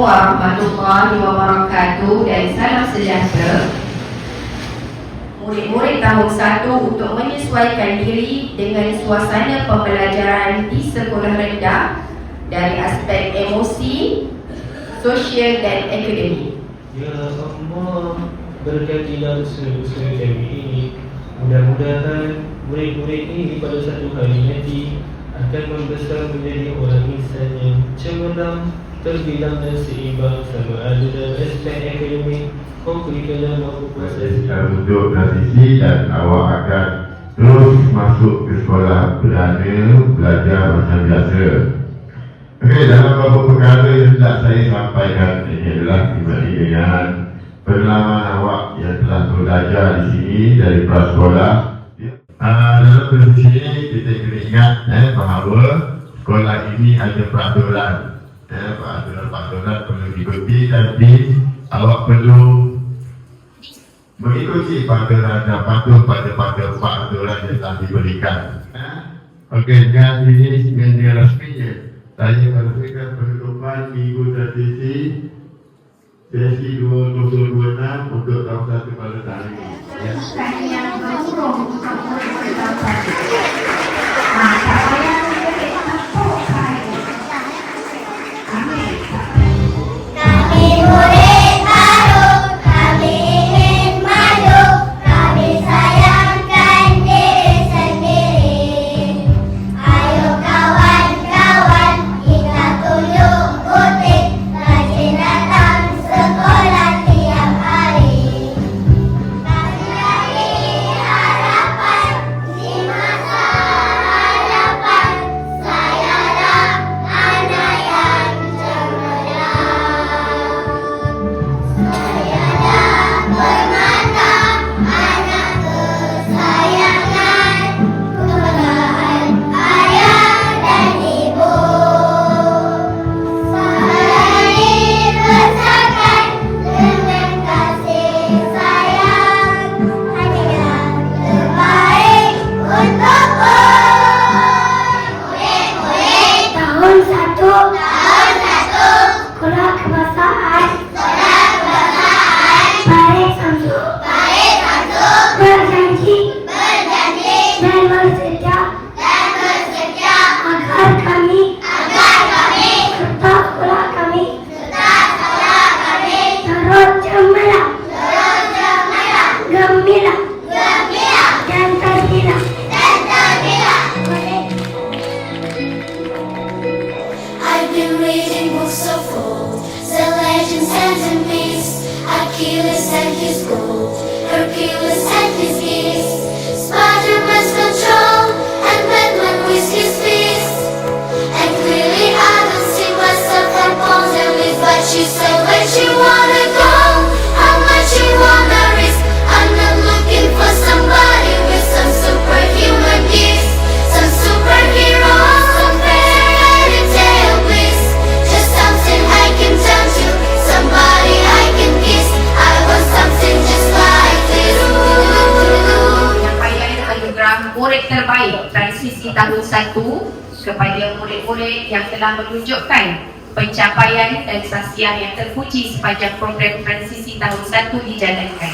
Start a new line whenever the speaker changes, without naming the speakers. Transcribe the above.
warahmatullahi wabarakatuh dan salam sejahtera. Murid-murid tahun 1 untuk menyesuaikan diri dengan suasana pembelajaran di sekolah rendah dari aspek emosi, sosial dan akademik.
Ya Allah, berkatilah usaha-usaha kami ini. Mudah-mudahan murid-murid ini pada satu hari nanti akan membesar menjadi orang insan yang cemerlang, terbilang dan seimbang sama ada dalam aspek akademik, kurikulam maupun proses.
Kita duduk transisi dan awak akan terus masuk ke sekolah berada belajar macam biasa. Okey, dalam beberapa perkara yang telah saya sampaikan ini adalah dibanding dengan pengalaman awak yang telah belajar di sini dari prasekolah. Dalam posisi ini kita kena ingat bahawa sekolah ini ada peraturan. Peraturan perlu diikuti, tapi awak perlu mengikuti peraturan dan patuh pada peraturan yang telah diberikan. Okey, dengan ini dengan rasminya saya meresmikan penutupan minggu transisi sesi 2026 untuk tahun 1 pada tahun ini.
Yang berhubung untuk murid tahun 1.
Achilles and his gold, Hercules and his gifts, Spider-Man's control, and Batman with his fist. And clearly I don't see myself on pawns and with what she said when she wanna go, how much you wanna risk. I'm not looking for somebody with some superhuman gifts, some superhero, some fairy tale bliss. Just something I can turn to, somebody I can kiss. I want something just like this.
Penyampaian anugerah murid terbaik transisi tahun 1 kepada murid-murid yang telah menunjukkan pencapaian dan sasian yang terpuji sepanjang program transisi tahun 1 dijalankan.